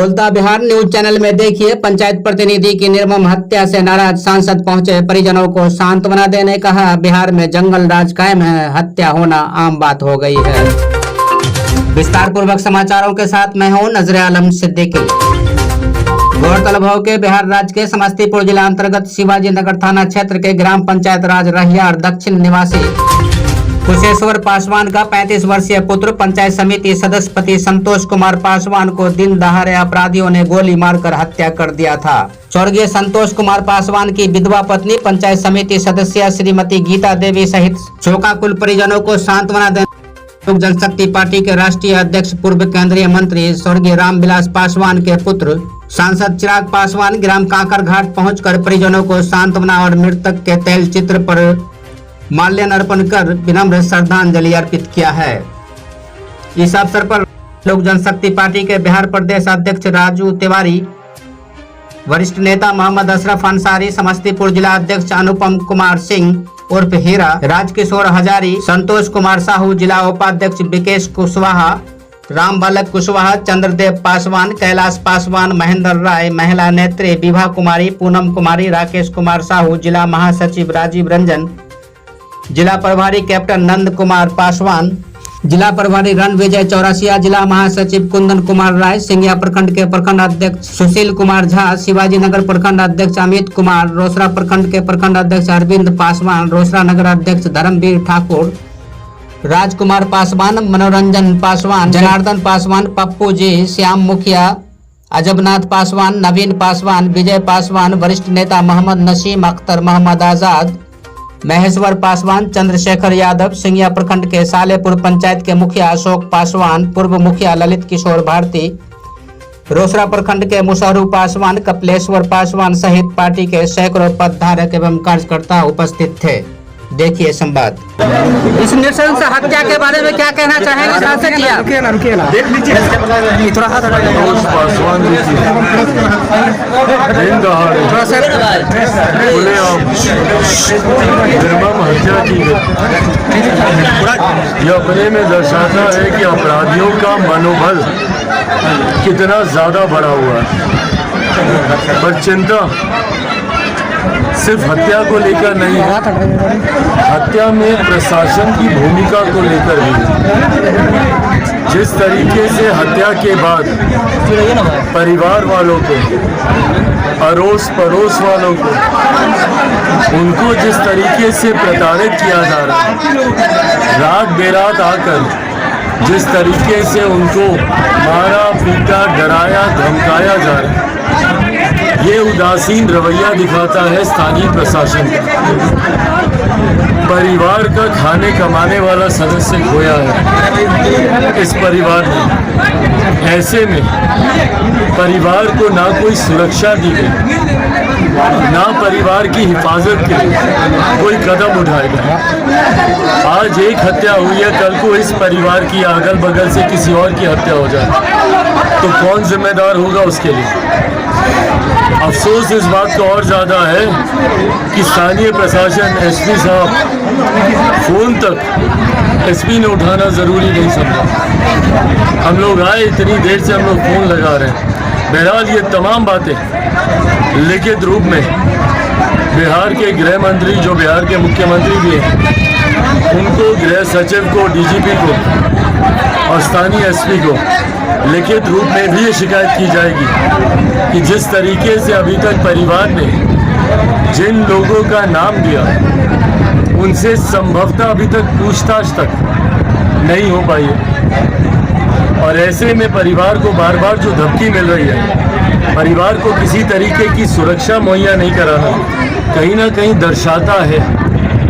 बोलता Bihar news channel में देखिए, पंचायत प्रतिनिधि की निर्मम हत्या से नाराज सांसद पहुंचे, परिजनों को सांत्वना देने कहा। बिहार में जंगल राज कायम है, हत्या होना आम बात हो गई है। विस्तार पूर्वक समाचारों के साथ मैं हूं नजरे आलम सिद्दीकी। गौरतलब हो कि बिहार राज्य के समस्तीपुर जिला अंतर्गत शिवाजी नगर थाना क्षेत्र के ग्राम पंचायत राज रहियार दक्षिण निवासी कुशेश्वर पासवान का 35 वर्षीय पुत्र पंचायत समिति सदस्य पति संतोष कुमार पासवान को दिन दहाड़े अपराधियों ने गोली मारकर हत्या कर दिया था। स्वर्गीय संतोष कुमार पासवान की विधवा पत्नी पंचायत समिति सदस्य श्रीमती गीता देवी सहित शोकाकुल परिजनों को सांत्वना देने लोक जनशक्ति पार्टी के राष्ट्रीय अध्यक्ष पूर्व केंद्रीय मंत्री स्वर्गीय रामविलास पासवान के पुत्र सांसद चिराग पासवान ग्राम कांकर घाट पहुंचकर परिजनों को सांत्वना और मृतक के तैल चित्र पर माल्यार्पण अर्पण कर विनम्र श्रद्धांजलि अर्पित किया है। इस अवसर पर लोक जनशक्ति पार्टी के बिहार प्रदेश अध्यक्ष राजू तिवारी, वरिष्ठ नेता मोहम्मद अशरफ अंसारी, समस्तीपुर जिला अध्यक्ष अनुपम कुमार सिंह उर्फ हीरा, राजकिशोर हजारी, संतोष कुमार साहू, जिला उपाध्यक्ष विकेश कुशवाहा, राम बालक कुशवाहा, चंद्रदेव पासवान, कैलाश पासवान, महेंद्र राय, महिला नेत्री विभा कुमारी, पूनम कुमारी, राकेश कुमार साहू, जिला महासचिव राजीव रंजन, जिला प्रभारी कैप्टन नंद कुमार पासवान, जिला प्रभारी रणविजय चौरसिया, जिला महासचिव कुंदन कुमार राय, सिंघिया प्रखंड के प्रखंड अध्यक्ष सुशील कुमार झा, शिवाजी नगर प्रखंड अध्यक्ष अमित कुमार, रोसड़ा प्रखंड के प्रखंड अध्यक्ष अरविंद पासवान, रोसड़ा नगर अध्यक्ष धर्मवीर ठाकुर, राजकुमार पासवान, मनोरंजन पासवान, जनार्दन पासवान, पप्पू जी, श्याम मुखिया, अजबनाथ पासवान, नवीन पासवान, विजय पासवान, वरिष्ठ नेता मोहम्मद नसीम अख्तर, मोहम्मद आजाद, महेश्वर पासवान, चंद्रशेखर यादव, सिंघिया प्रखंड के सालेपुर पंचायत के मुखिया अशोक पासवान, पूर्व मुखिया ललित किशोर भारती, रोसड़ा प्रखंड के मुशहरू पासवान, कपिलेश्वर पासवान सहित पार्टी के सैकड़ों पदधारक एवं कार्यकर्ता उपस्थित थे। देखिए संवाद। इस नृशंस हत्या के बारे में क्या कहना चाहेंगे सांसद जी? देख लीजिए थोड़ा हाथ पासवान निर्मम हत्या की गई। यह अपने में दर्शाता है कि अपराधियों का मनोबल कितना ज्यादा बढ़ा हुआ है। पर चिंता सिर्फ हत्या को लेकर नहीं है, हत्या में प्रशासन की भूमिका को लेकर भी। जिस तरीके से हत्या के बाद परिवार वालों को, अड़ोस पड़ोस वालों को, उनको जिस तरीके से प्रताड़ित किया जा रहा है, रात बेरात आकर जिस तरीके से उनको मारा पीटा, डराया धमकाया जा रहा है, ये उदासीन रवैया दिखाता है स्थानीय प्रशासन का। परिवार का खाने कमाने वाला सदस्य खोया है इस परिवार में। ऐसे में परिवार को ना कोई सुरक्षा दी गई, ना परिवार की हिफाजत के लिए कोई कदम उठाएगा। आज एक हत्या हुई है, कल को इस परिवार की अगल बगल से किसी और की हत्या हो जाए तो कौन जिम्मेदार होगा उसके लिए? अफसोस इस बात का और ज़्यादा है कि स्थानीय प्रशासन, एसपी साहब, फोन तक एसपी ने उठाना ज़रूरी नहीं समझा। हम लोग आए, इतनी देर से हम लोग फ़ोन लगा रहे हैं। बहरहाल ये तमाम बातें लिखित रूप में बिहार के गृह मंत्री, जो बिहार के मुख्यमंत्री भी हैं, उनको, गृह सचिव को, डीजीपी को और स्थानीय एसपी को लिखित रूप में भी ये शिकायत की जाएगी कि जिस तरीके से अभी तक परिवार ने जिन लोगों का नाम दिया, उनसे संभवतः अभी तक पूछताछ तक नहीं हो पाई है। और ऐसे में परिवार को बार बार जो धमकी मिल रही है, परिवार को किसी तरीके की सुरक्षा मुहैया नहीं कराना, कहीं ना कहीं दर्शाता है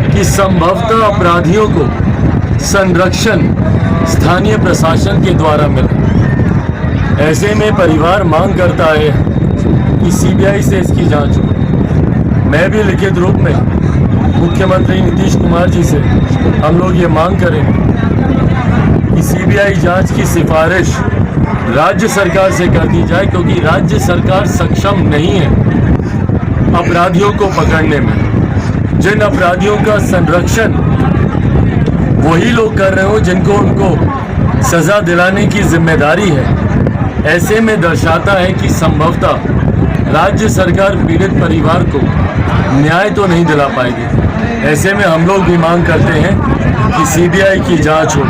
कि संभवतः अपराधियों को संरक्षण स्थानीय प्रशासन के द्वारा मिला। ऐसे में परिवार मांग करता है कि सीबीआई से इसकी जांच हो। मैं भी लिखित रूप में मुख्यमंत्री नीतीश कुमार जी से हम लोग ये मांग करेंगे कि सीबीआई जांच की सिफारिश राज्य सरकार से कर दी जाए, क्योंकि राज्य सरकार सक्षम नहीं है अपराधियों को पकड़ने में। जिन अपराधियों का संरक्षण वही लोग कर रहे हो जिनको उनको सजा दिलाने की जिम्मेदारी है, ऐसे में दर्शाता है कि संभवतः राज्य सरकार पीड़ित परिवार को न्याय तो नहीं दिला पाएगी। ऐसे में हम लोग भी मांग करते हैं कि सीबीआई की जांच हो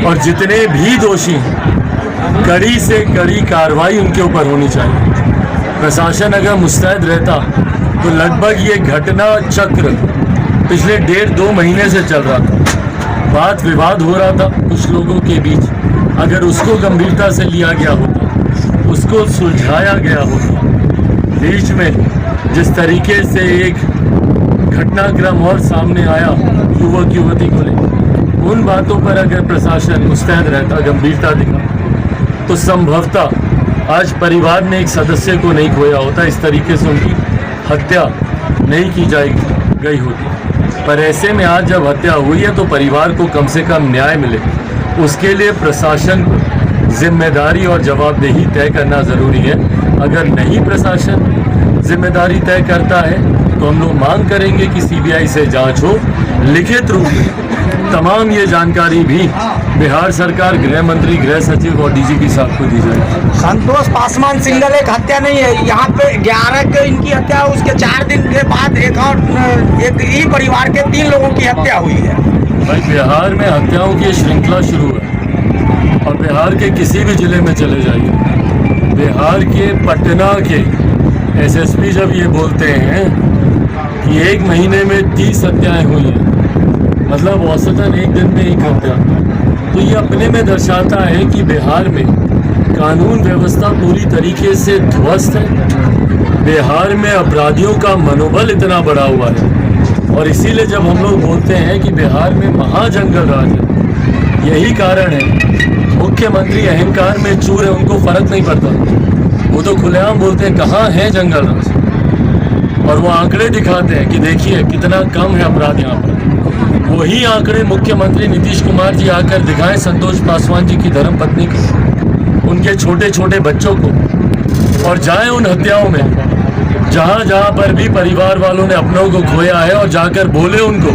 और जितने भी दोषी हैं कड़ी से कड़ी कार्रवाई उनके ऊपर होनी चाहिए। प्रशासन अगर मुस्तैद रहता तो लगभग ये घटना चक्र पिछले 1.5-2 महीने से चल रहा था। वाद विवाद हो रहा था कुछ लोगों के बीच, अगर उसको गंभीरता से लिया गया होता, उसको सुलझाया गया होता। बीच में जिस तरीके से एक घटनाक्रम और सामने आया युवक युवती को लेकर, उन बातों पर अगर प्रशासन मुस्तैद रहता, गंभीरता दिखा, तो संभवतः आज परिवार ने एक सदस्य को नहीं खोया होता, इस तरीके से उनकी हत्या नहीं की गई होती। पर ऐसे में आज जब हत्या हुई है तो परिवार को कम से कम न्याय मिले, उसके लिए प्रशासन को जिम्मेदारी और जवाबदेही तय करना ज़रूरी है। अगर नहीं प्रशासन जिम्मेदारी तय करता है तो हम लोग मांग करेंगे कि सीबीआई से जांच हो, लिखित रूप में तमाम ये जानकारी भी बिहार सरकार, गृह मंत्री, गृह सचिव और डीजीपी साहब को दी जाए। संतोष पासवान सिंगल एक हत्या नहीं है, यहाँ पे 11 के इनकी हत्या, उसके 4 दिन के बाद एक ही परिवार के 3 लोगों की हत्या हुई है। भाई बिहार में हत्याओं की श्रृंखला शुरू है और बिहार के किसी भी जिले में चले जाइए, बिहार के पटना के एसएसपी जब ये बोलते हैं कि 1 महीने में 30 हत्याएं हुई हैं, मतलब औसतन एक दिन में 1 हत्या, तो ये अपने में दर्शाता है कि बिहार में कानून व्यवस्था पूरी तरीके से ध्वस्त है। बिहार में अपराधियों का मनोबल इतना बढ़ा हुआ है और इसीलिए जब हम लोग बोलते हैं कि बिहार में महाजंगल राज है, यही कारण है। मुख्यमंत्री अहंकार में चूर है, उनको फर्क नहीं पड़ता, वो तो खुलेआम बोलते हैं कहाँ है जंगल राज, और वो आंकड़े दिखाते हैं कि देखिए कितना कम है अपराध यहाँ पर। वही आंकड़े मुख्यमंत्री नीतीश कुमार जी आकर दिखाएं संतोष पासवान जी की धर्मपत्नी को, उनके छोटे छोटे बच्चों को, और जाएं उन हत्याओं में जहाँ जहाँ पर भी परिवार वालों ने अपनों को खोया है और जाकर बोले उनको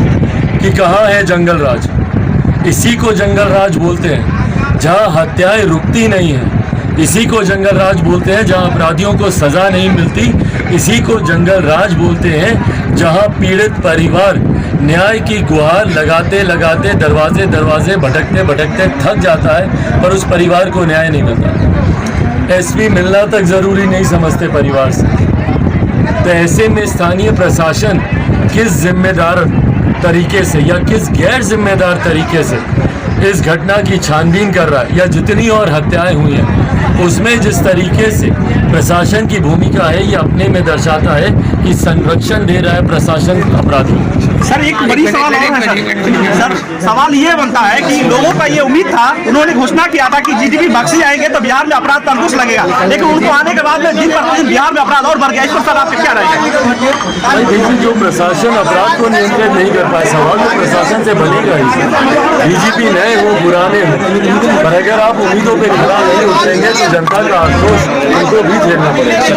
कि कहाँ है जंगल राज। इसी को जंगल राज बोलते हैं, जहाँ हत्याएं रुकती नहीं हैं। इसी को जंगल राज बोलते हैं, जहाँ अपराधियों को सजा नहीं मिलती। इसी को जंगल राज बोलते हैं, जहाँ पीड़ित परिवार न्याय की गुहार लगाते लगाते दरवाजे दरवाजे भटकते भटकते थक जाता है, पर उस परिवार को न्याय नहीं मिलता। एसपी मिलना तक जरूरी नहीं समझते परिवार से। तो ऐसे में स्थानीय प्रशासन किस जिम्मेदार तरीके से या किस गैर जिम्मेदार तरीके से इस घटना की छानबीन कर रहा है, या जितनी और हत्याएं हुई हैं उसमें जिस तरीके से प्रशासन की भूमिका है, ये अपने में दर्शाता है कि संरक्षण दे रहा है प्रशासन अपराधियों। सर एक बड़ी सवाल और है सर, सवाल ये बनता है कि लोगों का ये उम्मीद था, उन्होंने घोषणा किया था कि जीडीपी बख्शी आएंगे तो बिहार में अपराध पर अंकुश लगेगा, लेकिन उनको आने के बाद में दिन प्रतिदिन बिहार में अपराध और बढ़ गया। इस पर सर आपका क्या राय है? देखिए, जो प्रशासन अपराध को नियंत्रित नहीं कर पाए, सवाल तो प्रशासन से बनेगा ही। डीजीपी नए हो पुराने हो, पर अगर आप उम्मीदों पर खरा नहीं उतरेंगे तो जनता का आक्रोश उनको भी झेलना पड़ेगा।